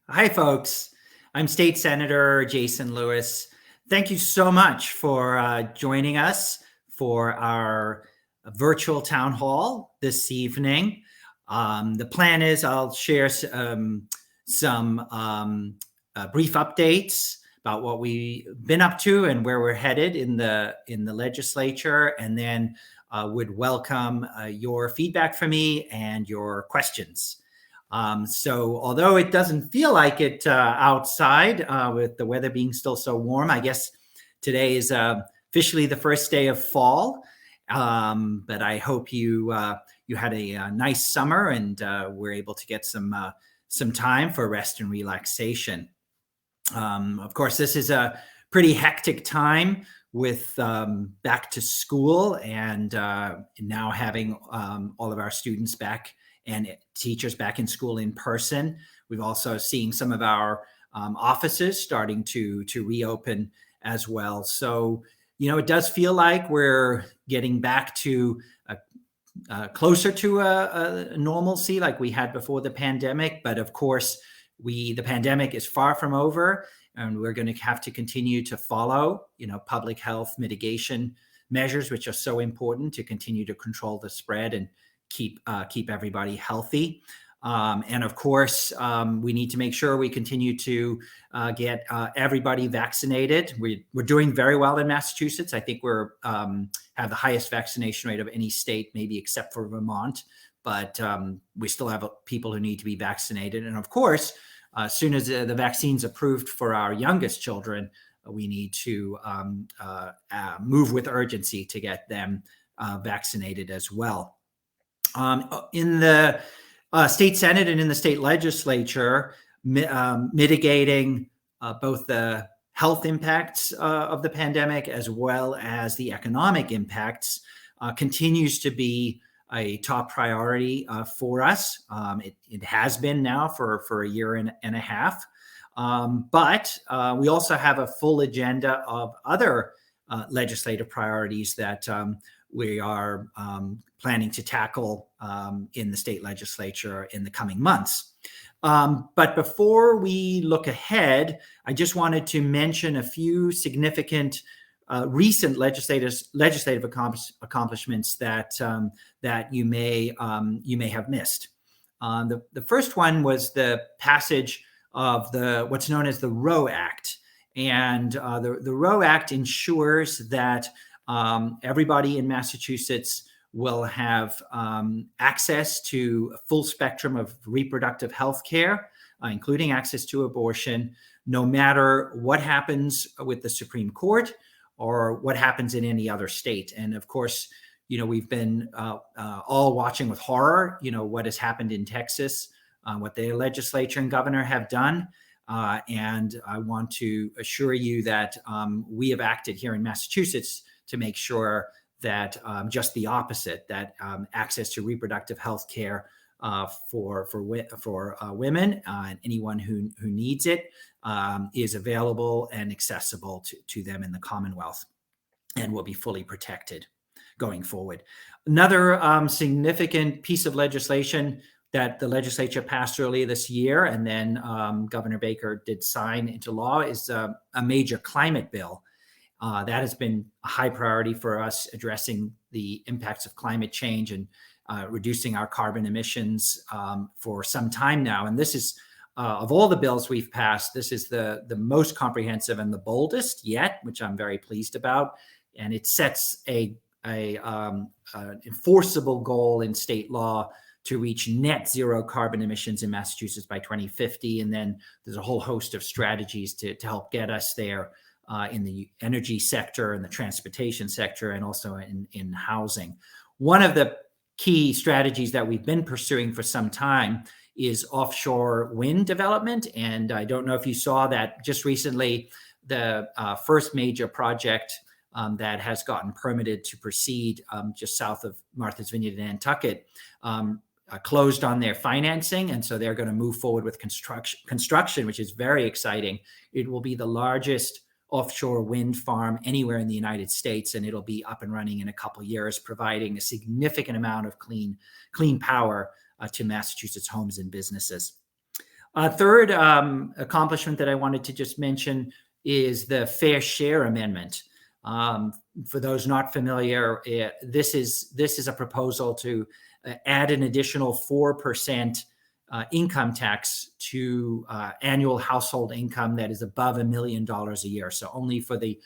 Hi, folks. I'm State Senator Jason Lewis. Thank you so much for joining us for our virtual town hall this evening. The plan is I'll share some brief updates about what we've been up to and where we're headed in the legislature, and then would welcome your feedback for me and your questions. So although it doesn't feel like it outside with the weather being still so warm, I guess today is officially the first day of fall. But I hope you had a nice summer and were able to get some time for rest and relaxation. Of course, this is a pretty hectic time with back to school and now having all of our students back and teachers back in school in person. We've also seen some of our offices starting to reopen as well. So, it does feel like we're getting back to closer to a normalcy like we had before the pandemic. But of course, the pandemic is far from over, and we're going to have to continue to follow, public health mitigation measures, which are so important to continue to control the spread and keep everybody healthy. And of course, we need to make sure we continue to get everybody vaccinated. We're doing very well in Massachusetts. I think we're have the highest vaccination rate of any state, maybe except for Vermont. But we still have people who need to be vaccinated. And of course, as soon as the vaccine's approved for our youngest children, we need to move with urgency to get them vaccinated as well. In the state Senate and in the state legislature, mitigating both the health impacts of the pandemic as well as the economic impacts continues to be a top priority for us. It has been now for a year and a half. But we also have a full agenda of other legislative priorities that we are planning to tackle in the state legislature in the coming months. But before we look ahead, I just wanted to mention a few significant recent legislative accomplishments that you may have missed. The first one was the passage of what's known as the Roe Act, and the Roe Act ensures that everybody in Massachusetts will have access to a full spectrum of reproductive health care, including access to abortion, no matter what happens with the Supreme Court or what happens in any other state. And of course, we've been all watching with horror, what has happened in Texas, what the legislature and governor have done. And I want to assure you that we have acted here in Massachusetts to make sure that just the opposite, that access to reproductive health care for women and anyone who needs it is available and accessible to them in the Commonwealth, and will be fully protected going forward. Another significant piece of legislation that the legislature passed earlier this year, and then Governor Baker did sign into law, is a major climate bill. That has been a high priority for us, addressing the impacts of climate change and reducing our carbon emissions for some time now. And this is, of all the bills we've passed, this is the most comprehensive and the boldest yet, which I'm very pleased about. And it sets an enforceable goal in state law to reach net zero carbon emissions in Massachusetts by 2050. And then there's a whole host of strategies to help get us there. In the energy sector and the transportation sector, and also in housing. One of the key strategies that we've been pursuing for some time is offshore wind development. And I don't know if you saw that just recently, the first major project that has gotten permitted to proceed just south of Martha's Vineyard and Nantucket closed on their financing. And so they're going to move forward with construction, which is very exciting. It will be the largest offshore wind farm anywhere in the United States, and it'll be up and running in a couple of years, providing a significant amount of clean power to Massachusetts homes and businesses. A third accomplishment that I wanted to just mention is the Fair Share Amendment. For those not familiar, this is a proposal to add an additional 4% income tax to annual household income that is above $1 million a year. So only for the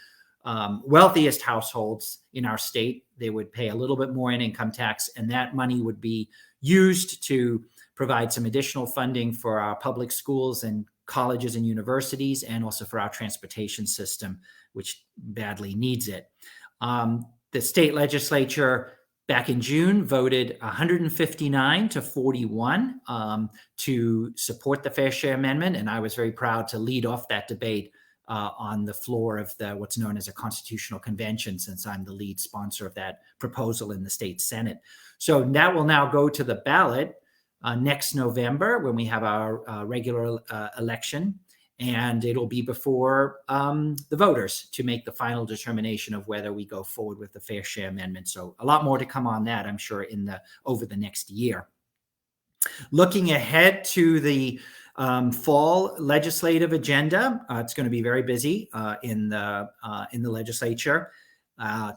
wealthiest households in our state, they would pay a little bit more in income tax, and that money would be used to provide some additional funding for our public schools and colleges and universities, and also for our transportation system, which badly needs it. The state legislature back in June voted 159 to 41 to support the Fair Share Amendment, and I was very proud to lead off that debate on the floor of what's known as a constitutional convention, since I'm the lead sponsor of that proposal in the state Senate. So that will now go to the ballot next November, when we have our regular election, and it'll be before the voters to make the final determination of whether we go forward with the Fair Share Amendment. So a lot more to come on that, I'm sure, over the next year. Looking ahead to the fall legislative agenda, it's going to be very busy in the legislature.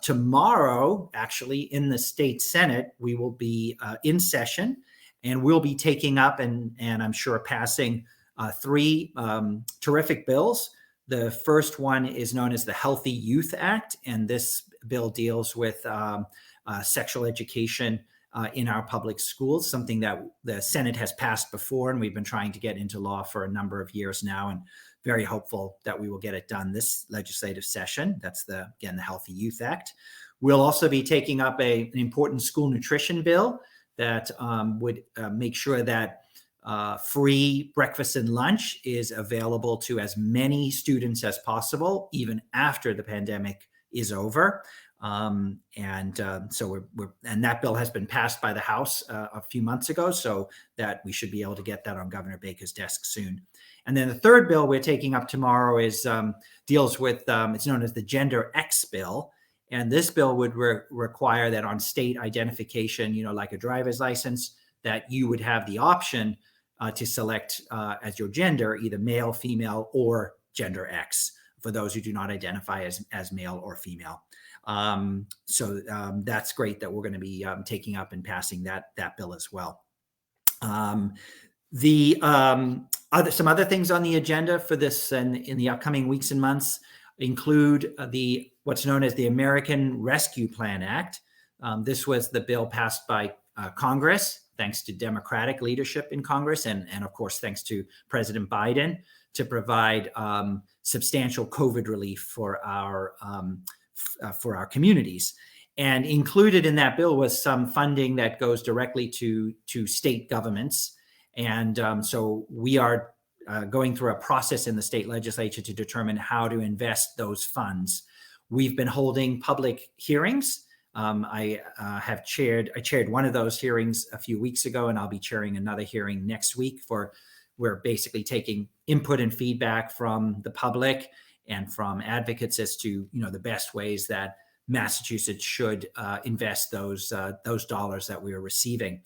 Tomorrow, actually, in the state Senate, we will be in session, and we'll be taking up and I'm sure passing three terrific bills. The first one is known as the Healthy Youth Act, and this bill deals with sexual education in our public schools, something that the Senate has passed before, and we've been trying to get into law for a number of years now, and very hopeful that we will get it done this legislative session. That's again, the Healthy Youth Act. We'll also be taking up an important school nutrition bill that would make sure that free breakfast and lunch is available to as many students as possible, even after the pandemic is over. So that bill has been passed by the House a few months ago, so that we should be able to get that on Governor Baker's desk soon. And then the third bill we're taking up tomorrow is deals with it's known as the Gender X bill. And this bill would require that on state identification, like a driver's license, that you would have the option to select as your gender, either male, female, or gender X, for those who do not identify as male or female. That's great that we're going to be taking up and passing that bill as well. Some other things on the agenda for this and in the upcoming weeks and months include what's known as the American Rescue Plan Act. This was the bill passed by Congress, thanks to Democratic leadership in Congress, and of course, thanks to President Biden, to provide substantial COVID relief for our communities. And included in that bill was some funding that goes directly to state governments. And so we are going through a process in the state legislature to determine how to invest those funds. We've been holding public hearings. I chaired one of those hearings a few weeks ago, and I'll be chairing another hearing next week. We're basically taking input and feedback from the public and from advocates as to the best ways that Massachusetts should invest those dollars that we are receiving.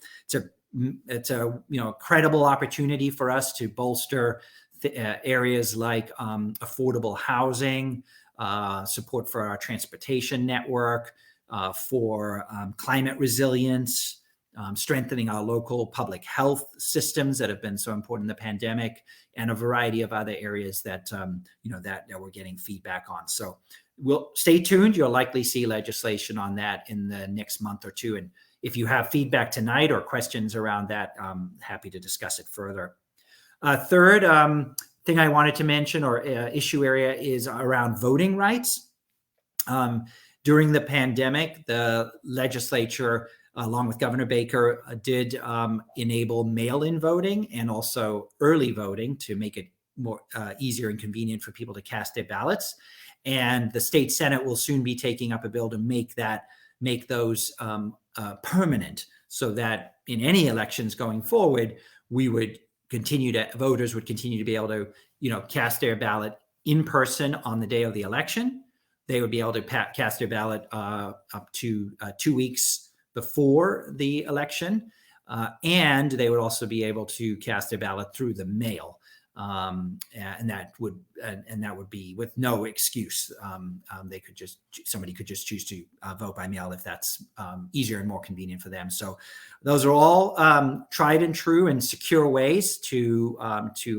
It's a credible opportunity for us to bolster areas like affordable housing, support for our transportation network, for climate resilience, strengthening our local public health systems that have been so important in the pandemic, and a variety of other areas that we're getting feedback on. So we'll stay tuned. You'll likely see legislation on that in the next month or two. And if you have feedback tonight or questions around that, I'm happy to discuss it further. Third thing I wanted to mention, or issue area, is around voting rights. During the pandemic, the legislature, along with Governor Baker, did enable mail-in voting and also early voting to make it more easier and convenient for people to cast their ballots. And the state Senate will soon be taking up a bill to make those permanent, so that in any elections going forward, voters would continue to be able to, cast their ballot in person on the day of the election. They would be able to cast their ballot up to 2 weeks before the election, and they would also be able to cast their ballot through the mail. and that would be with no excuse. Somebody could just choose to vote by mail if that's easier and more convenient for them. So those are all tried and true and secure ways to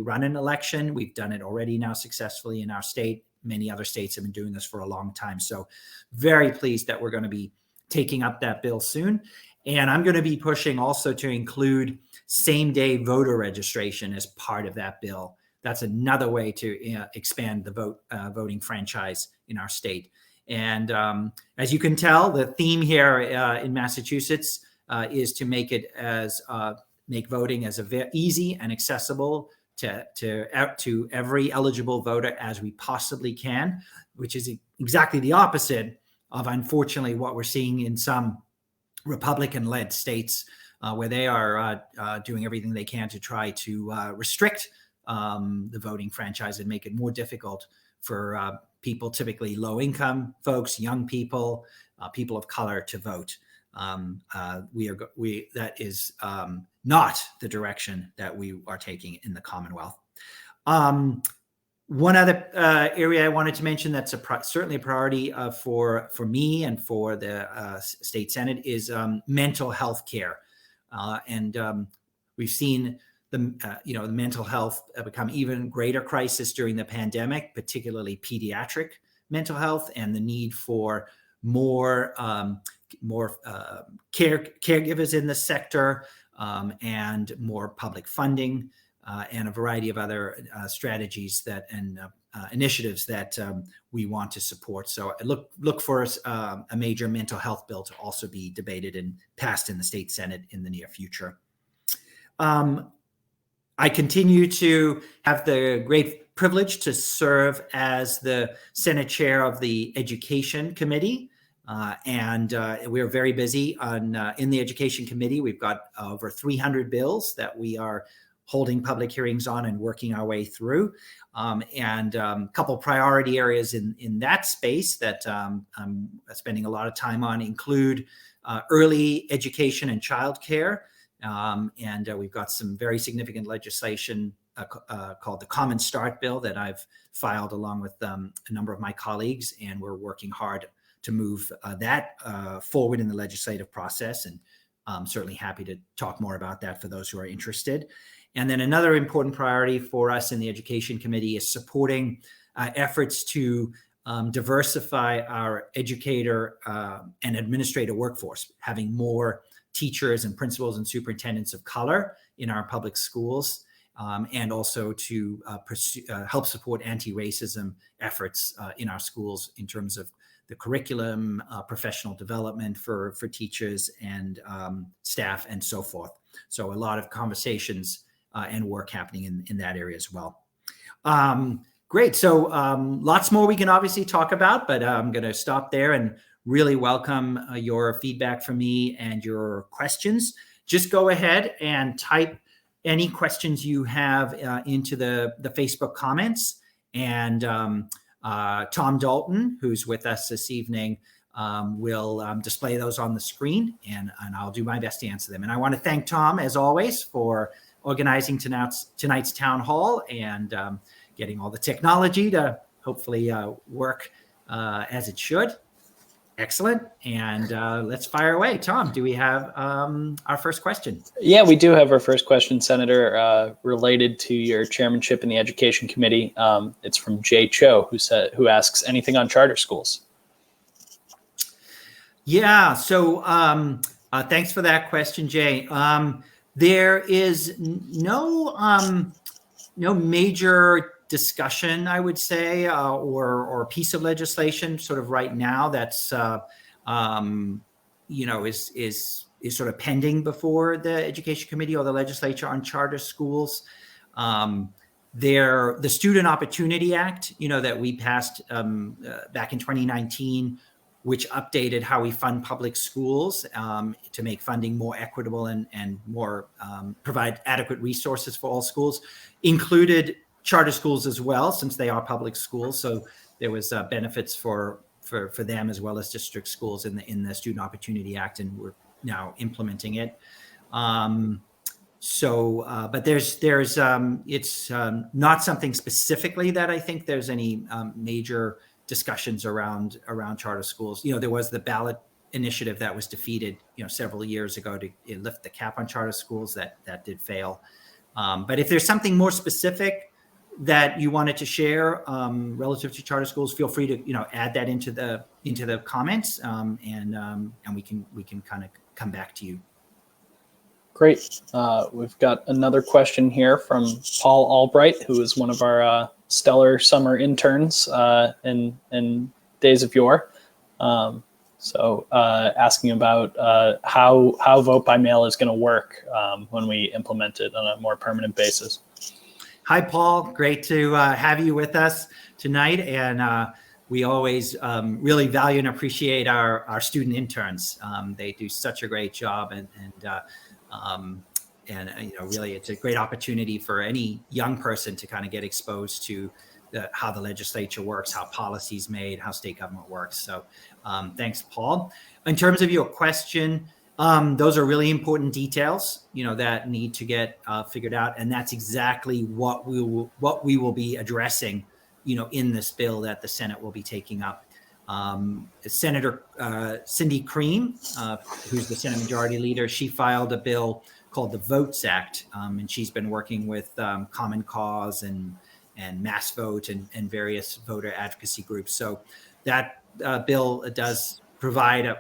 run an election. We've done it already now successfully in our state. Many other states have been doing this for a long time. So very pleased that we're going to be taking up that bill soon. And I'm going to be pushing also to include same-day voter registration as part of that bill. That's another way to expand the voting franchise in our state. And as you can tell, the theme here in Massachusetts is to make it make voting as easy and accessible to every eligible voter as we possibly can, which is exactly the opposite of, unfortunately, what we're seeing in some Republican-led states where they are doing everything they can to try to restrict the voting franchise and make it more difficult for people, typically low-income folks, young people, people of color, to vote. That is not the direction that we are taking in the Commonwealth. One other area I wanted to mention that's certainly a priority for me and for the state Senate is mental health care. And we've seen the mental health become even greater crisis during the pandemic, particularly pediatric mental health, and the need for more caregivers in the sector, and more public funding, and a variety of other strategies and initiatives that we want to support. So look for a major mental health bill to also be debated and passed in the state Senate in the near future. I continue to have the great privilege to serve as the Senate Chair of the Education Committee. And we're very busy in the Education Committee. We've got over 300 bills that we are holding public hearings on and working our way through. And a couple priority areas in that space that I'm spending a lot of time on include early education and childcare. And we've got some very significant legislation called the Common Start Bill that I've filed along with a number of my colleagues, and we're working hard to move that forward in the legislative process, and I'm certainly happy to talk more about that for those who are interested. And then another important priority for us in the Education Committee is supporting efforts to diversify our educator and administrator workforce, having more teachers and principals and superintendents of color in our public schools, and also to help support anti-racism efforts in our schools in terms of the curriculum, professional development for teachers and staff, and so forth. So a lot of conversations and work happening in that area as well. Great. So lots more we can obviously talk about, but I'm going to stop there and really welcome your feedback from me and your questions. Just go ahead and type any questions you have into the Facebook comments, and Tom Dalton, who's with us this evening, will display those on the screen, and I'll do my best to answer them. And I want to thank Tom, as always, for organizing tonight's town hall and getting all the technology to hopefully work as it should. Excellent. And let's fire away. Tom, do we have our first question? Yeah, we do have our first question, Senator, related to your chairmanship in the Education Committee. It's from Jay Cho, who asks, anything on charter schools? Yeah, so thanks for that question, Jay. There is no major discussion, I would say, or piece of legislation sort of right now that's is sort of pending before the Education Committee or the legislature on charter schools. The Student Opportunity Act, that we passed back in 2019, which updated how we fund public schools to make funding more equitable and more provide adequate resources for all schools, included charter schools as well, since they are public schools. So there was benefits for them as well as district schools in the Student Opportunity Act, and we're now implementing it. But it's not something specifically that I think there's any major discussions around charter schools. There was the ballot initiative that was defeated, several years ago to lift the cap on charter schools. That did fail. But if there's something more specific that you wanted to share relative to charter schools, feel free to add that into the comments, and we can kind of come back to you. Great. We've got another question here from Paul Albright, who is one of our stellar summer interns in Days of Yore. Asking about how vote by mail is going to work when we implement it on a more permanent basis. Hi, Paul. Great to have you with us tonight. And we always really value and appreciate our student interns. They do such a great job, and really it's a great opportunity for any young person to kind of get exposed to how the legislature works, how policy is made, how state government works. So thanks, Paul. In terms of your question, those are really important details, that need to get figured out. And that's exactly what we will be addressing, in this bill that the Senate will be taking up. Senator Cindy Cream, who's the Senate Majority Leader, she filed a bill called the Votes Act, and she's been working with Common Cause and Mass Vote and various voter advocacy groups. So that bill does provide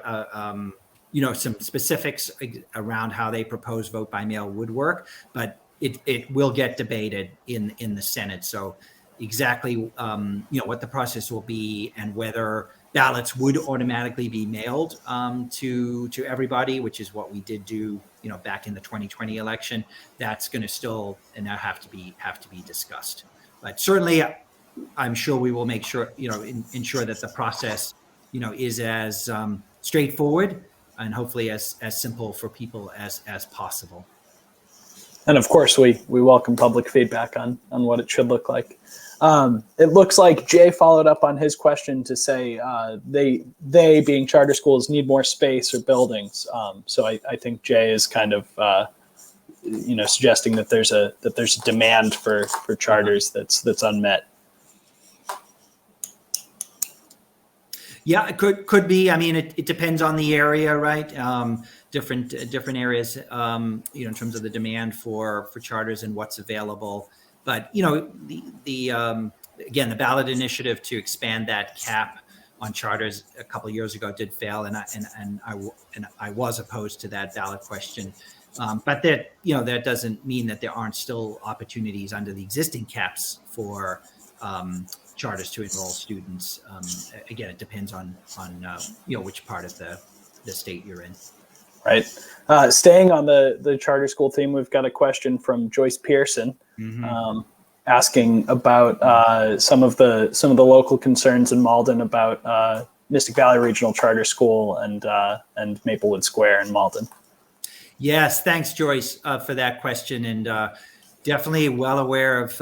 some specifics around how they propose vote by mail would work, but it will get debated in the Senate. So exactly what the process will be and whether ballots would automatically be mailed to everybody, which is what we did do back in the 2020 election. That's going to still now have to be discussed. But certainly, I'm sure we will make sure ensure that the process is as straightforward and hopefully as simple for people as possible. And of course, we welcome public feedback on what it should look like. It looks like Jay followed up on his question to say they being charter schools need more space or buildings. So I think Jay is kind of suggesting that there's a demand for charters that's unmet. Yeah, it could be. I mean, it depends on the area, right? Different areas, in terms of the demand for charters and what's available. But again, the ballot initiative to expand that cap on charters a couple of years ago did fail, and I was opposed to that ballot question. But that doesn't mean that there aren't still opportunities under the existing caps for charters to enroll students. Again, it depends on which part of the state you're in. Right. Staying on the charter school theme, we've got a question from Joyce Pearson, asking about some of the local concerns in Malden about Mystic Valley Regional Charter School and Maplewood Square in Malden. Yes, thanks, Joyce, for that question, and definitely well aware of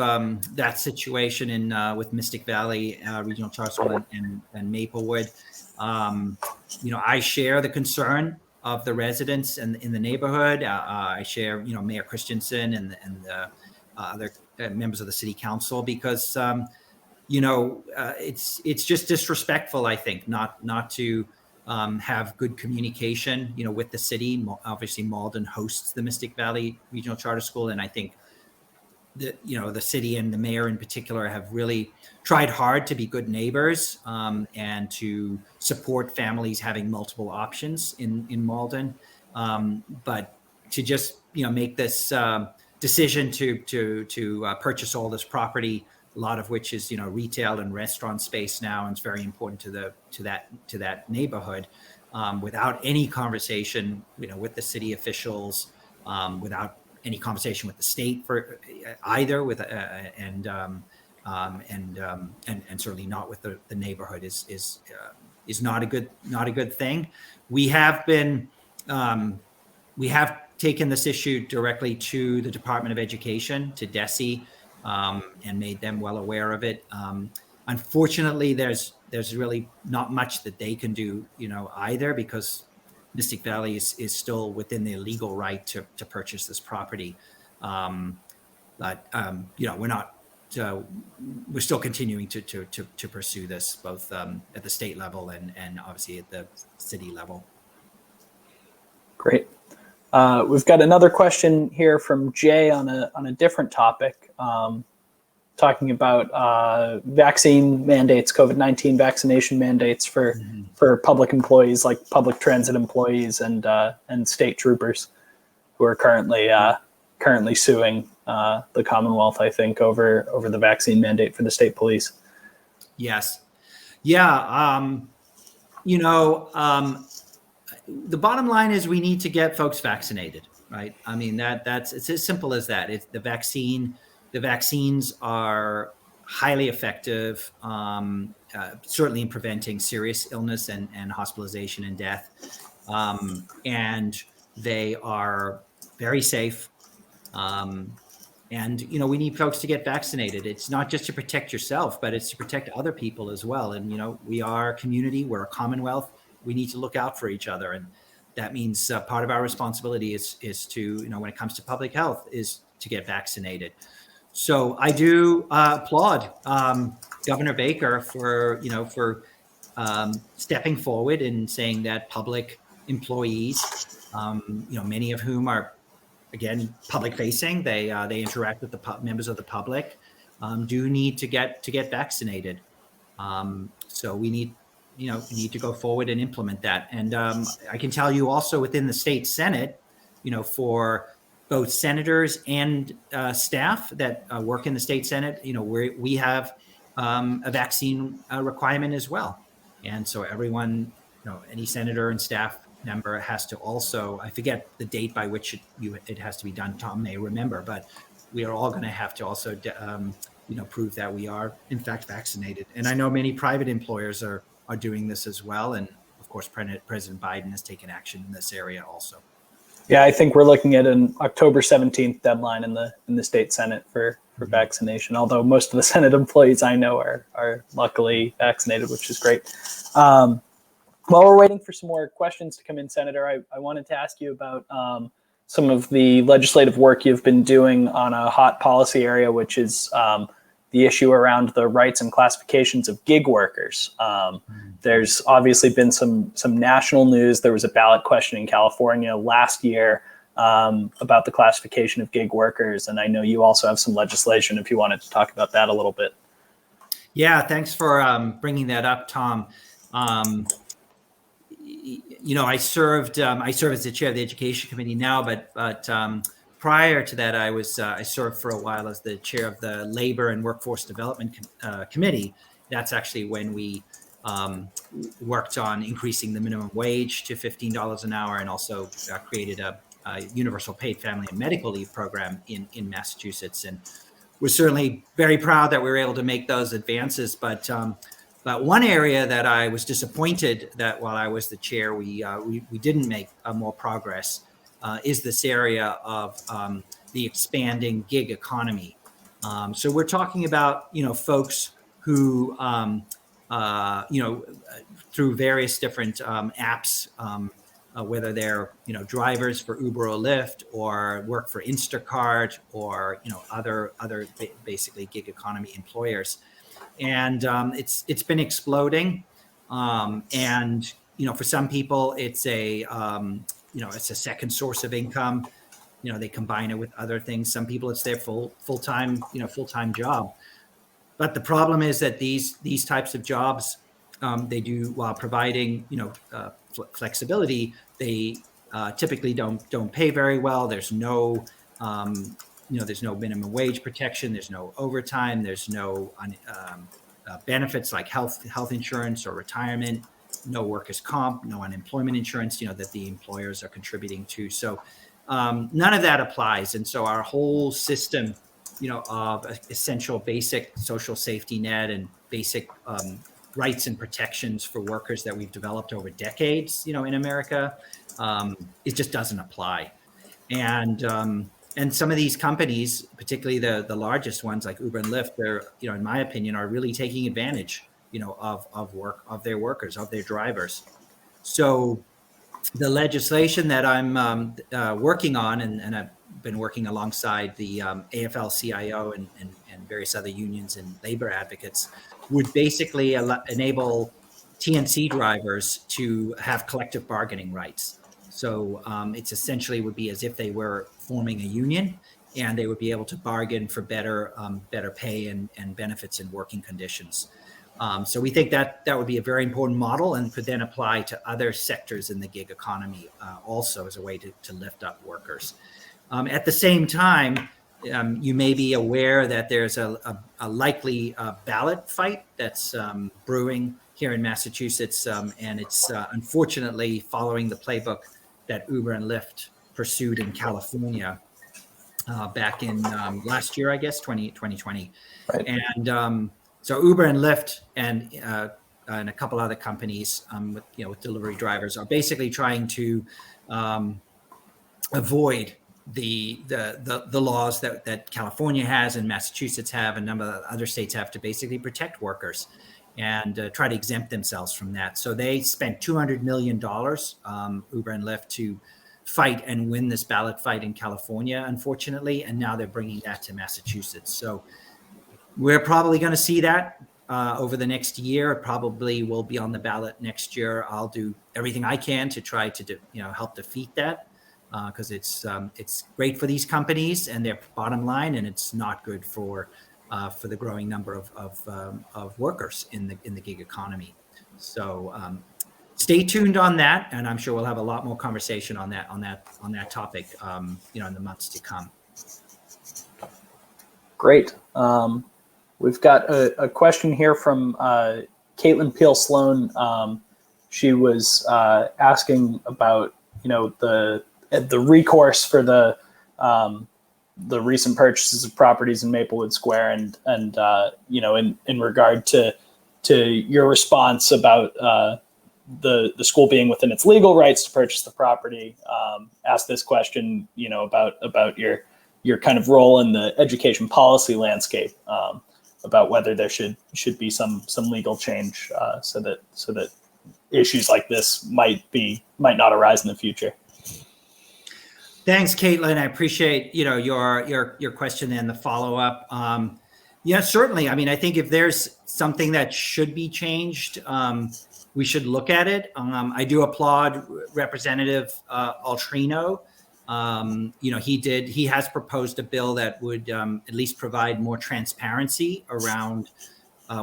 that situation with Mystic Valley Regional Charter School and Maplewood. I share the concern of the residents in the neighborhood. I share, Mayor Christensen and the other members of the city council, because it's just disrespectful, I think, not to have good communication, with the city. Obviously, Malden hosts the Mystic Valley Regional Charter School, and I think the city and the mayor in particular have really tried hard to be good neighbors and to support families having multiple options in Malden. But to just make this decision to purchase all this property, a lot of which is retail and restaurant space now, and it's very important to that neighborhood, without any conversation with the city officials, without any conversation with the state for either, and certainly not with the neighborhood is not a good thing. We have taken this issue directly to the Department of Education, to DESE, and made them well aware of it. Unfortunately, there's really not much that they can do, either, because Mystic Valley is still within their legal right to purchase this property. But we're not. We're still continuing to pursue this both at the state level and obviously at the city level. Great. We've got another question here from Jay on a different topic, talking about vaccine mandates, COVID-19 vaccination mandates for public employees like public transit employees and state troopers who are currently suing the Commonwealth, I think, over the vaccine mandate for the state police. Yes. Yeah. The bottom line is we need to get folks vaccinated, right? I mean, it's as simple as that. It's the vaccines are highly effective, certainly in preventing serious illness and hospitalization and death. And they are very safe. And, we need folks to get vaccinated. It's not just to protect yourself, but it's to protect other people as well. And, we are a community, we're a commonwealth. We need to look out for each other. And that means part of our responsibility is to, when it comes to public health, is to get vaccinated. So I do applaud Governor Baker for stepping forward and saying that public employees, many of whom are, again, public facing, they interact with the members of the public, do need to get vaccinated. So we need to go forward and implement that. And I can tell you also within the state Senate, for both senators and staff that work in the state Senate, we have a vaccine requirement as well. And so everyone, any senator and staff member has to also, I forget the date by which it has to be done, Tom may remember, but we are all going to have to also prove that we are in fact vaccinated. And I know many private employers are doing this as well. And of course, President Biden has taken action in this area also. Yeah, I think we're looking at an October 17th deadline in the state Senate for vaccination, although most of the Senate employees I know are luckily vaccinated, which is great. While we're waiting for some more questions to come in, Senator, I wanted to ask you about some of the legislative work you've been doing on a hot policy area, which is the issue around the rights and classifications of gig workers. There's obviously been some national news. There was a ballot question in California last year about the classification of gig workers. And I know you also have some legislation if you wanted to talk about that a little bit. Yeah, thanks for bringing that up, Tom. I serve as the chair of the Education Committee now, but prior to that, I served for a while as the chair of the Labor and Workforce Development Committee. That's actually when we worked on increasing the minimum wage to $15 an hour, and also created a universal paid family and medical leave program in Massachusetts. And we're certainly very proud that we were able to make those advances. But one area that I was disappointed that while I was the chair, we didn't make more progress is this area of the expanding gig economy. So we're talking about, folks who, through various different apps, whether they're, drivers for Uber or Lyft, or work for Instacart, or, other basically gig economy employers. And it's been exploding. And, for some people, it's it's a second source of income. They combine it with other things. Some people, it's their full-time job. But the problem is that these types of jobs, they do, while providing, flexibility, they typically don't pay very well. There's no, there's no minimum wage protection. There's no overtime. There's no benefits like health insurance or retirement. No workers' comp, no unemployment insurance, that the employers are contributing to. So none of that applies. And so our whole system, of essential basic social safety net and basic rights and protections for workers that we've developed over decades, in America, it just doesn't apply. And some of these companies, particularly the largest ones like Uber and Lyft, they're, in my opinion, are really taking advantage, of their workers, of their drivers. So the legislation that I'm working on, and I've been working alongside the AFL-CIO and various other unions and labor advocates, would basically enable TNC drivers to have collective bargaining rights. So it's essentially would be as if they were forming a union, and they would be able to bargain for better pay and benefits and working conditions. So we think that that would be a very important model and could then apply to other sectors in the gig economy also as a way to lift up workers. At the same time, you may be aware that there's a likely ballot fight that's brewing here in Massachusetts, and it's unfortunately following the playbook that Uber and Lyft pursued in California back in last year, I guess, 2020. Right. And so Uber and Lyft and a couple other companies with delivery drivers are basically trying to avoid the laws that California has and Massachusetts have and a number of other states have to basically protect workers and try to exempt themselves from that. So they spent $200 million, Uber and Lyft, to fight and win this ballot fight in California, unfortunately, and now they're bringing that to Massachusetts. So we're probably going to see that over the next year. It probably will be on the ballot next year. I'll do everything I can to try to help defeat that because it's great for these companies and their bottom line, and it's not good for the growing number of workers in the gig economy. So stay tuned on that, and I'm sure we'll have a lot more conversation on that topic in the months to come. Great. We've got a question here from Caitlin Peel Sloan. She was asking about the recourse for the recent purchases of properties in Maplewood Square, and in regard to your response about the school being within its legal rights to purchase the property. Asked this question about your kind of role in the education policy landscape. About whether there should be some legal change so that issues like this might not arise in the future. Thanks, Caitlin. I appreciate your question and the follow up. Yeah, certainly. I mean, I think if there's something that should be changed, we should look at it. I do applaud Representative Altrino. He has proposed a bill that would at least provide more transparency around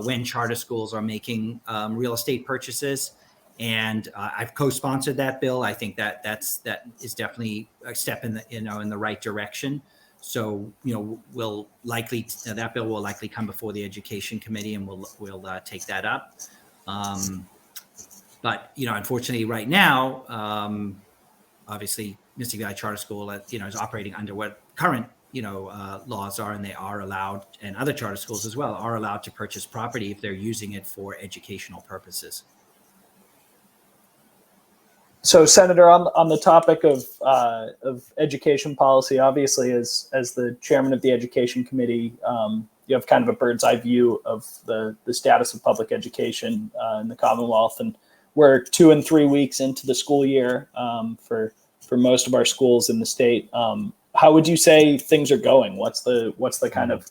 when charter schools are making real estate purchases. And I've co-sponsored that bill. I think that is definitely a step in the right direction. So that bill will likely come before the Education Committee, and we'll take that up. But unfortunately, right now, obviously, Mystic Valley Charter School, is operating under what current, laws are, and they are allowed, and other charter schools as well are allowed to purchase property if they're using it for educational purposes. So, Senator, on the topic of education policy, obviously, as the chairman of the Education Committee, you have kind of a bird's eye view of the status of public education in the Commonwealth, and we're 2 and 3 weeks into the school year for most of our schools in the state. How would you say things are going? What's the kind of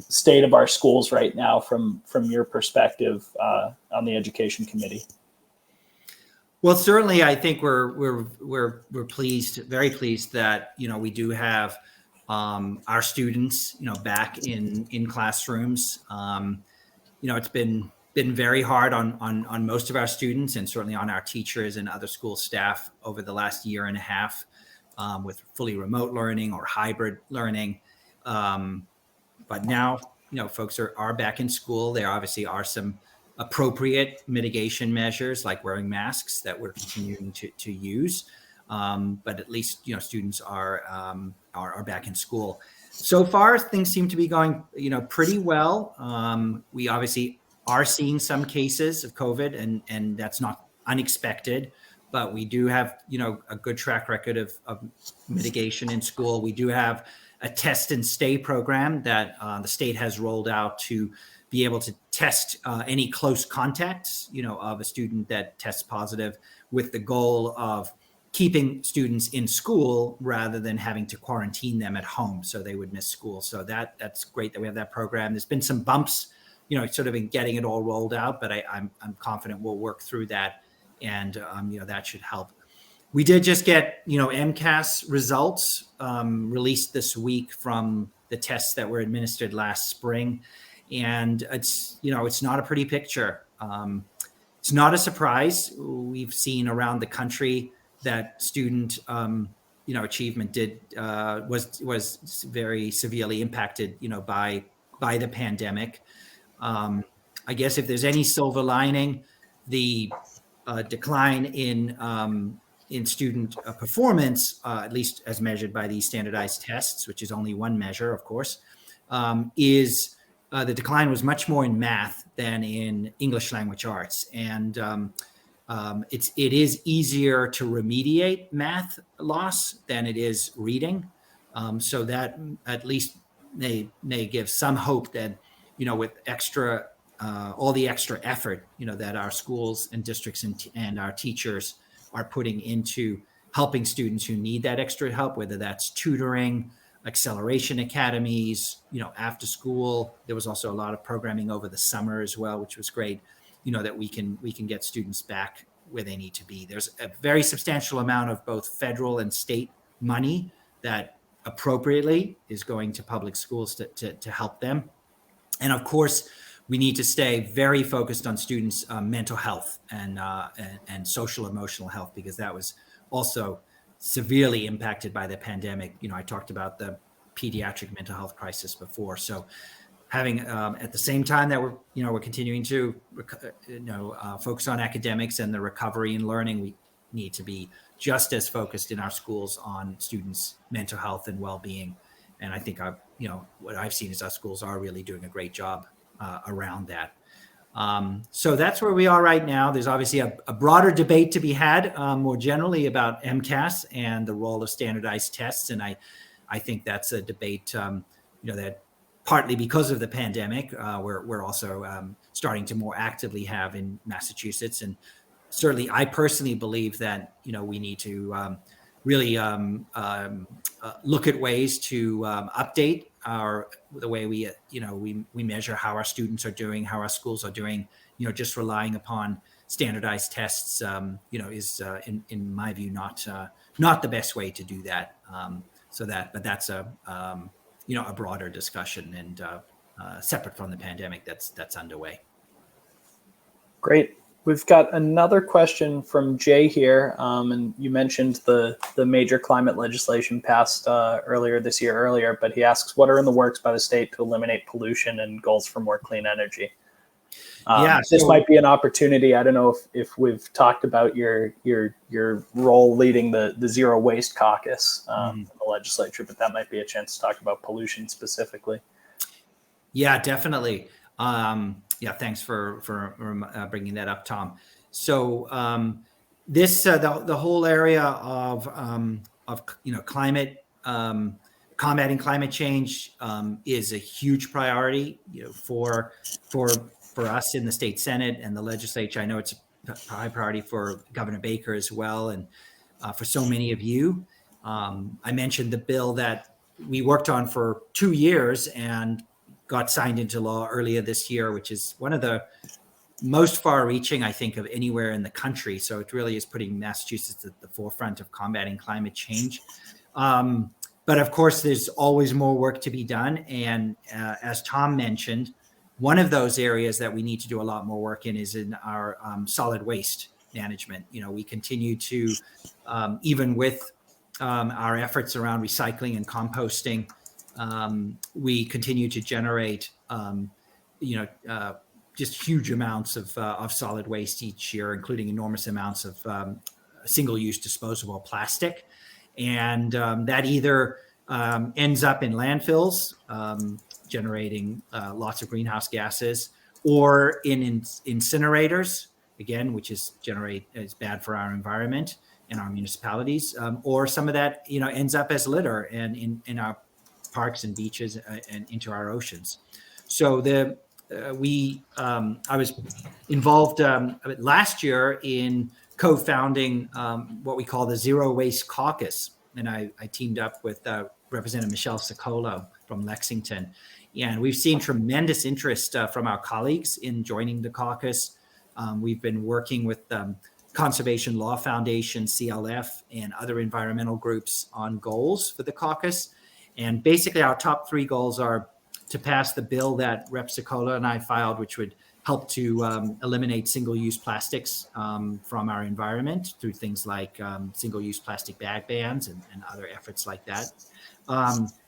state of our schools right now from your perspective on the Education Committee? Well, certainly, I think we're pleased, very pleased that we do have our students back in classrooms. It's been very hard on most of our students, and certainly on our teachers and other school staff over the last year and a half with fully remote learning or hybrid learning. But now folks are back in school. There obviously are some appropriate mitigation measures like wearing masks that we're continuing to use. But at least students are back in school. So far, things seem to be going pretty well. We obviously are seeing some cases of COVID, and that's not unexpected. But we do have a good track record of mitigation in school. We do have a test and stay program that the state has rolled out to be able to test any close contacts, of a student that tests positive, with the goal of keeping students in school rather than having to quarantine them at home so they would miss school. So that's great that we have that program. There's been some bumps, sort of in getting it all rolled out, but I'm confident we'll work through that, and that should help. We did just get MCAS results released this week from the tests that were administered last spring, and it's not a pretty picture. It's not a surprise. We've seen around the country that student achievement was very severely impacted by the pandemic. I guess if there's any silver lining, the decline in student performance, at least as measured by these standardized tests, which is only one measure, of course, is the decline was much more in math than in English language arts. And it is easier to remediate math loss than it is reading. So that at least may give some hope that, with all the extra effort, that our schools and districts and our teachers are putting into helping students who need that extra help, whether that's tutoring, acceleration academies, after school. There was also a lot of programming over the summer as well, which was great, that we can get students back where they need to be. There's a very substantial amount of both federal and state money that appropriately is going to public schools to help them. And of course, we need to stay very focused on students' mental health and social emotional health, because that was also severely impacted by the pandemic. I talked about the pediatric mental health crisis before. So having at the same time that we're continuing to focus on academics and the recovery and learning, we need to be just as focused in our schools on students' mental health and well-being. And I think what I've seen is our schools are really doing a great job around that. So that's where we are right now. There's obviously a broader debate to be had more generally about MCAS and the role of standardized tests. And I think that's a debate, that partly because of the pandemic, we're also starting to more actively have in Massachusetts. And certainly I personally believe that, we need to really look at ways to update the way we measure how our students are doing, how our schools are doing. Just relying upon standardized tests, is in my view not the best way to do that. But that's a broader discussion and separate from the pandemic that's underway. Great. We've got another question from Jay here, and you mentioned the major climate legislation passed earlier this year, but he asks, what are in the works by the state to eliminate pollution and goals for more clean energy? This might be an opportunity. I don't know if we've talked about your role leading the Zero Waste Caucus in the legislature, but that might be a chance to talk about pollution specifically. Yeah, definitely. Thanks for bringing that up, Tom. So this the whole area of climate, combating climate change is a huge priority, for us in the state Senate and the legislature. I know it's a high priority for Governor Baker as well, and for so many of you. I mentioned the bill that we worked on for 2 years and got signed into law earlier this year, which is one of the most far-reaching, I think, of anywhere in the country. So it really is putting Massachusetts at the forefront of combating climate change. But of course, there's always more work to be done. And as Tom mentioned, one of those areas that we need to do a lot more work in is in our solid waste management. We continue to, even with our efforts around recycling and composting, we continue to generate, just huge amounts of solid waste each year, including enormous amounts of single-use disposable plastic. And that either ends up in landfills, generating lots of greenhouse gases, or in incinerators, again, which is bad for our environment and our municipalities, or some of that ends up as litter and in our parks and beaches and into our oceans. So I was involved last year in co-founding what we call the Zero Waste Caucus. And I teamed up with Representative Michelle Socolo from Lexington. And we've seen tremendous interest from our colleagues in joining the caucus. We've been working with Conservation Law Foundation, CLF, and other environmental groups on goals for the caucus. And basically our top 3 goals are to pass the bill that Rep. Socolo and I filed, which would help to eliminate single-use plastics from our environment through things like single-use plastic bag bans and other efforts like that.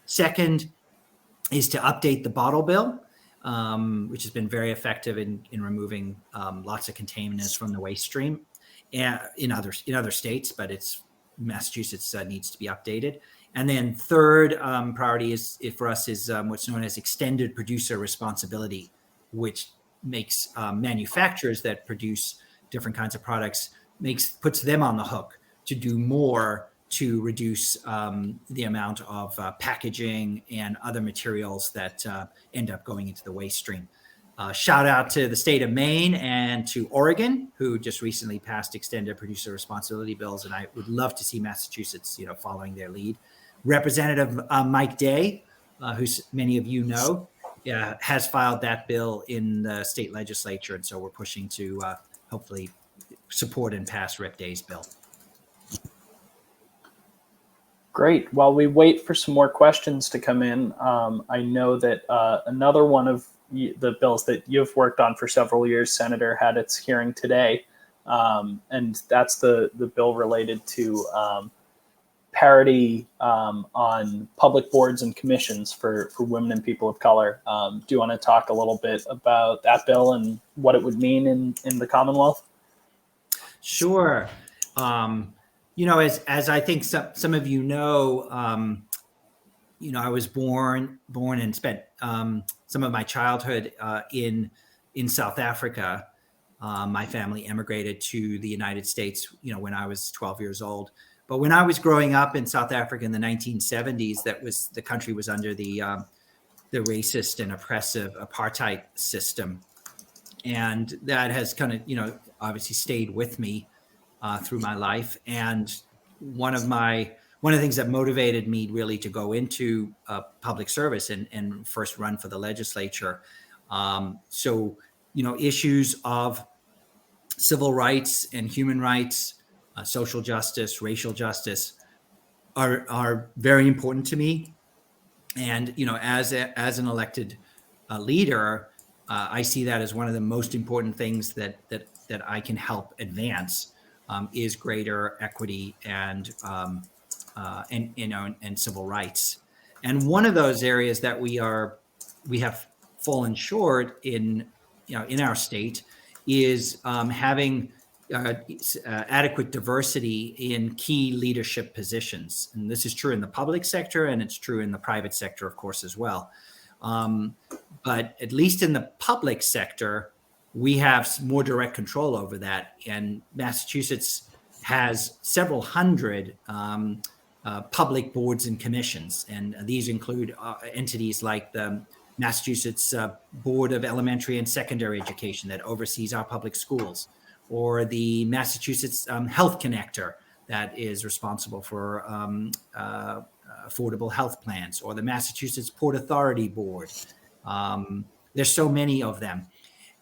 Second is to update the bottle bill, which has been very effective in removing lots of contaminants from the waste stream in other states, but Massachusetts needs to be updated. And then third priority for us is what's known as extended producer responsibility, which makes manufacturers that produce different kinds of products, puts them on the hook to do more to reduce the amount of packaging and other materials that end up going into the waste stream. Shout out to the state of Maine and to Oregon, who just recently passed extended producer responsibility bills, and I would love to see Massachusetts, following their lead. Representative Mike Day, who many of you know, has filed that bill in the state legislature, and so we're pushing to hopefully support and pass Rep. Day's bill. Great. While we wait for some more questions to come in, I know that another one of the bills that you've worked on for several years, Senator, had its hearing today, and that's the bill related to parity on public boards and commissions for women and people of color. Do you want to talk a little bit about that bill and what it would mean in the Commonwealth? Sure. As I think some of you know, I was born and spent some of my childhood in South Africa. My family emigrated to the United States, when I was 12 years old. But when I was growing up in South Africa in the 1970s, the country was under the racist and oppressive apartheid system, and that has kind of obviously stayed with me through my life. And one of the things that motivated me really to go into public service and first run for the legislature. Issues of civil rights and human rights, social justice, racial justice are very important to me. And, as an elected leader, I see that as one of the most important things that I can help advance is greater equity and civil rights. And one of those areas that we have fallen short in our state is having adequate diversity in key leadership positions. And this is true in the public sector, and it's true in the private sector, of course, as well. But at least in the public sector, we have more direct control over that. And Massachusetts has several hundred public boards and commissions. And these include entities like the Massachusetts Board of Elementary and Secondary Education that oversees our public schools, or the Massachusetts Health Connector that is responsible for affordable health plans, or the Massachusetts Port Authority Board. There's so many of them.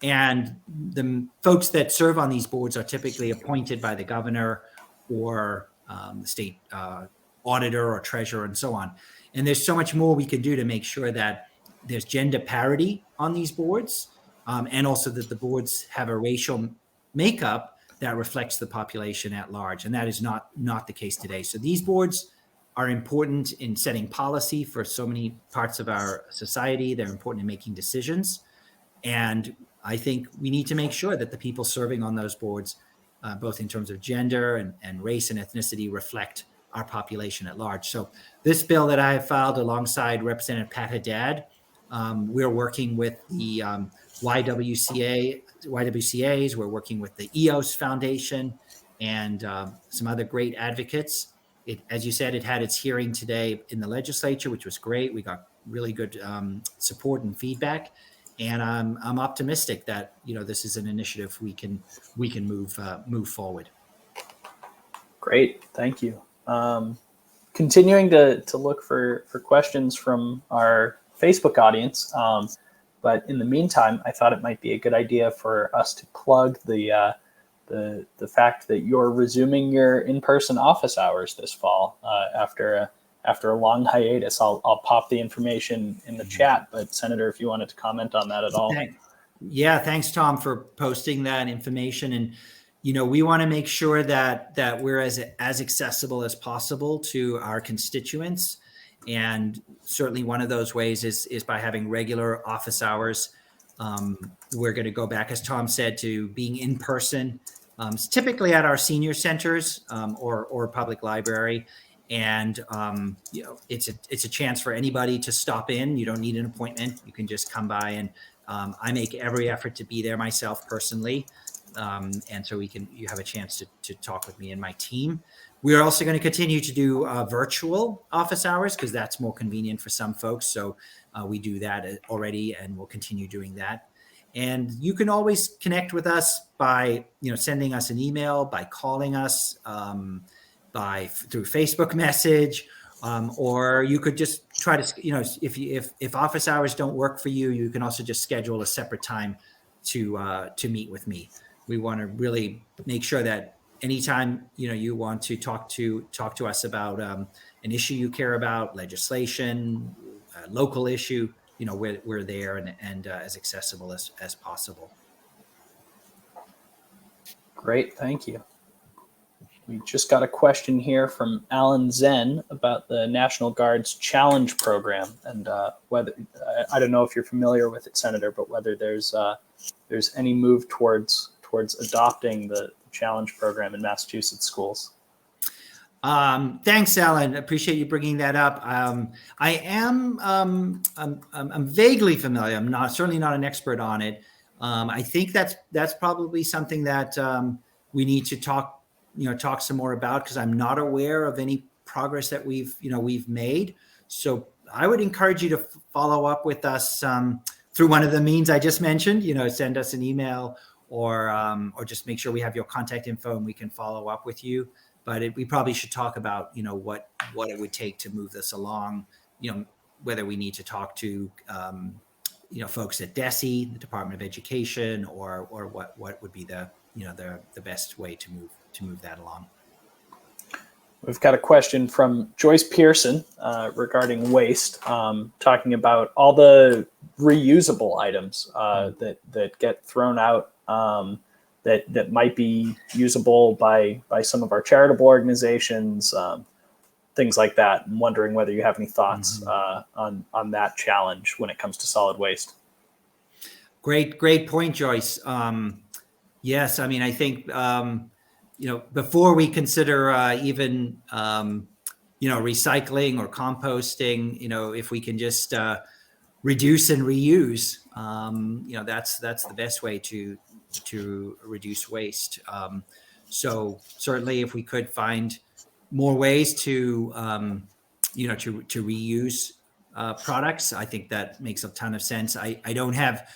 And the folks that serve on these boards are typically appointed by the governor or the state auditor or treasurer and so on. And there's so much more we can do to make sure that there's gender parity on these boards, and also that the boards have a racial makeup that reflects the population at large. And that is not the case today. So these boards are important in setting policy for so many parts of our society. They're important in making decisions. And I think we need to make sure that the people serving on those boards, both in terms of gender and race and ethnicity, reflect our population at large. So this bill that I have filed alongside Representative Pat Haddad, we're working with the YWCAs, we're working with the EOS Foundation and some other great advocates. As you said, it had its hearing today in the legislature, which was great. We got really good support and feedback. And I'm optimistic that this is an initiative we can move forward. Great, thank you. Continuing to look for questions from our Facebook audience, but in the meantime, I thought it might be a good idea for us to plug the fact that you're resuming your in-person office hours this fall after a long hiatus. I'll pop the information in the chat, but Senator, if you wanted to comment on that at all. Yeah, thanks, Tom, for posting that information. And we want to make sure that we're as accessible as possible to our constituents. And certainly one of those ways is by having regular office hours. We're going to go back, as Tom said, to being in person, typically at our senior centers or public library. And it's a chance for anybody to stop in. You don't need an appointment. You can just come by, and I make every effort to be there myself personally. And so you have a chance to talk with me and my team. We are also going to continue to do virtual office hours because that's more convenient for some folks. So we do that already, and we'll continue doing that. And you can always connect with us by sending us an email, by calling us, through Facebook message, or you could just try to if office hours don't work for you, you can also just schedule a separate time to meet with me. We want to really make sure that anytime you want to talk to us about an issue you care about, legislation, a local issue, we're there and as accessible as possible. Great, thank you. We just got a question here from Alan Zen about the National Guard's Challenge Program, and whether I don't know if you're familiar with it, Senator, but whether there's any move towards adopting the Challenge Program in Massachusetts schools. Thanks, Alan. Appreciate you bringing that up. I am I'm vaguely familiar. I'm certainly not an expert on it. I think that's probably something that we need to talk some more about, because I'm not aware of any progress that we've made. So I would encourage you to follow up with us through one of the means I just mentioned. Send us an email or just make sure we have your contact info and we can follow up with you. But we probably should talk about what it would take to move this along. Whether we need to talk to folks at DESE, the Department of Education, or what would be the best way to move that along. We've got a question from Joyce Pearson regarding waste, talking about all the reusable items that get thrown out that might be usable by some of our charitable organizations, things like that. I'm wondering whether you have any thoughts on that challenge when it comes to solid waste. Great point, Joyce. Yes, I mean, I think before we consider even recycling or composting, if we can just reduce and reuse, that's the best way to reduce waste. So certainly, if we could find more ways to reuse products, I think that makes a ton of sense. I don't have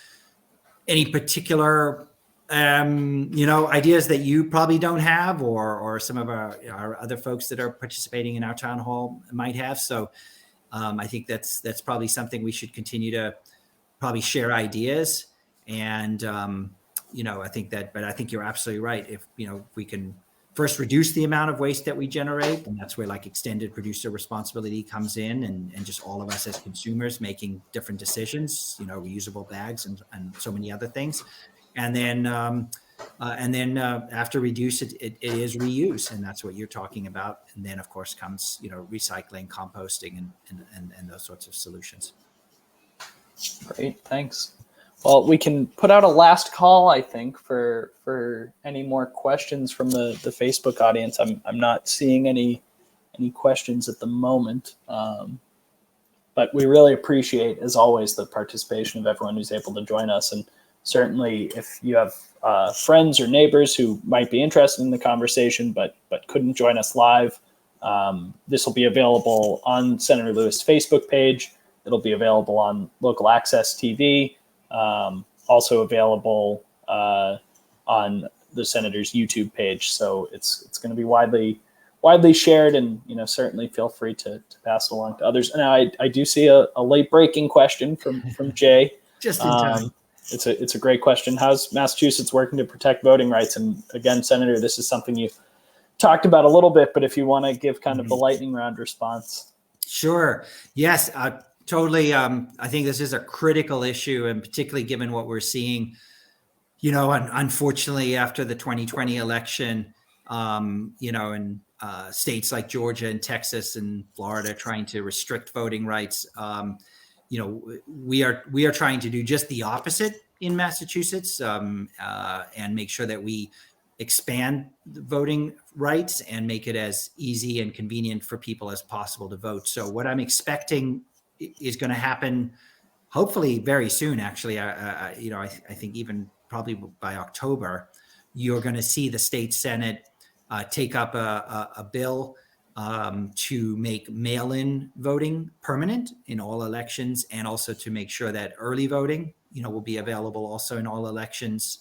any particular ideas that you probably don't have, or some of our other folks that are participating in our town hall might have. So I think that's probably something we should continue to probably share ideas. And I think you're absolutely right. If we can first reduce the amount of waste that we generate, and that's where like extended producer responsibility comes in, and just all of us as consumers making different decisions, reusable bags and so many other things. And then after reduce it is reuse, and that's what you're talking about. And then of course comes recycling, composting, and those sorts of solutions. Great, thanks. Well, we can put out a last call, I think, for any more questions from the Facebook audience. I'm not seeing any questions at the moment, but we really appreciate, as always, the participation of everyone who's able to join us. And certainly, if you have friends or neighbors who might be interested in the conversation but couldn't join us live, this will be available on Senator Lewis' Facebook page. It'll be available on Local Access TV. Also available on the Senator's YouTube page. So it's going to be widely widely shared, and certainly feel free to pass it along to others. Now, I do see a late breaking question from Jay. Just in time. It's a great question. How's Massachusetts working to protect voting rights? And again, Senator, this is something you talked about a little bit, but if you want to give kind of the lightning round response. Sure. Yes, totally. I think this is a critical issue, and particularly given what we're seeing, unfortunately, after the 2020 election, in states like Georgia and Texas and Florida trying to restrict voting rights. We are trying to do just the opposite in Massachusetts, and make sure that we expand the voting rights and make it as easy and convenient for people as possible to vote. So what I'm expecting is going to happen, hopefully very soon. Actually, I think even probably by October, you're going to see the state Senate take up a bill to make mail-in voting permanent in all elections, and also to make sure that early voting, will be available also in all elections.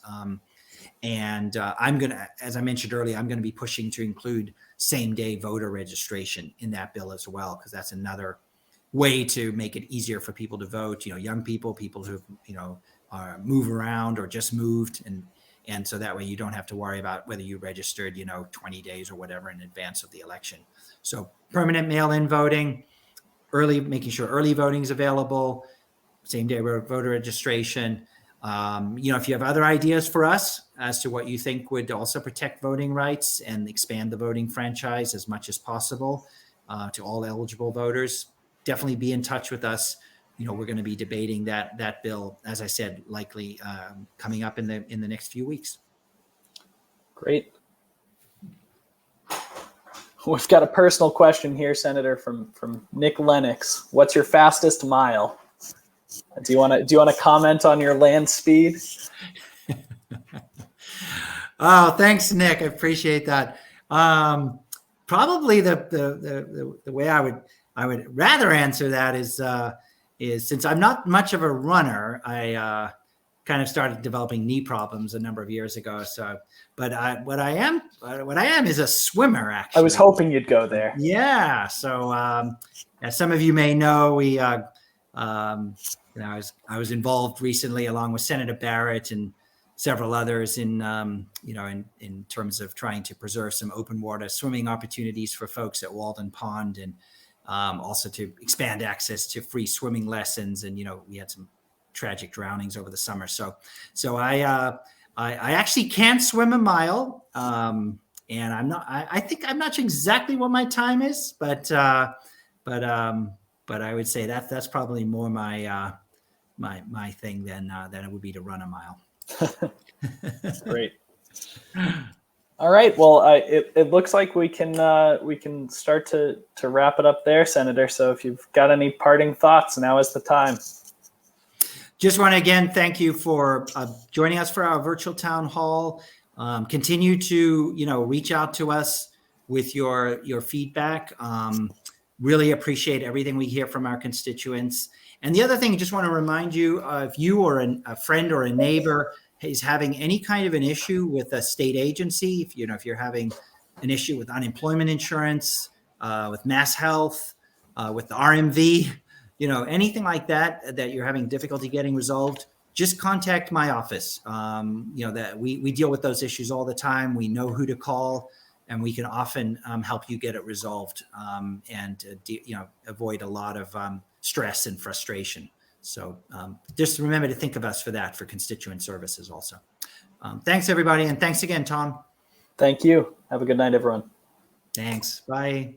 And I'm going to, as I mentioned earlier, I'm going to be pushing to include same-day voter registration in that bill as well, because that's another way to make it easier for people to vote. Young people who move around or just moved, and so that way you don't have to worry about whether you registered 20 days or whatever in advance of the election. So permanent mail-in voting, making sure early voting is available, same-day voter registration. If you have other ideas for us as to what you think would also protect voting rights and expand the voting franchise as much as possible to all eligible voters, definitely be in touch with us. We're going to be debating that bill, as I said, likely coming up in the next few weeks. Great. We've got a personal question here, Senator, from Nick Lennox. What's your fastest mile? Do you want to comment on your land speed? Oh, thanks, Nick. I appreciate that. Probably the way I would rather answer that is since I'm not much of a runner, I kind of started developing knee problems a number of years ago. So, but what I am is a swimmer. Actually, I was hoping you'd go there. Yeah. So, as some of you may know, I was involved recently, along with Senator Barrett and several others, in terms of trying to preserve some open water swimming opportunities for folks at Walden Pond, and also to expand access to free swimming lessons. And we had some tragic drownings over the summer. So I actually can't swim a mile, and I think I'm not sure exactly what my time is, but I would say that's probably more my thing than it would be to run a mile. Great. All right. Well, it looks like we can start to wrap it up there, Senator. So if you've got any parting thoughts, now is the time. Just want to again thank you for joining us for our virtual town hall. Continue to reach out to us with your feedback. Really appreciate everything we hear from our constituents. And the other thing, I just want to remind you, if you or a friend or a neighbor is having any kind of an issue with a state agency, if you're having an issue with unemployment insurance, with Mass Health, with the RMV, anything like that you're having difficulty getting resolved, just contact my office. That we deal with those issues all the time. We know who to call, and we can often help you get it resolved, and avoid a lot of stress and frustration. So just remember to think of us for that, for constituent services also. Thanks, everybody. And thanks again, Tom. Thank you. Have a good night, everyone. Thanks. Bye.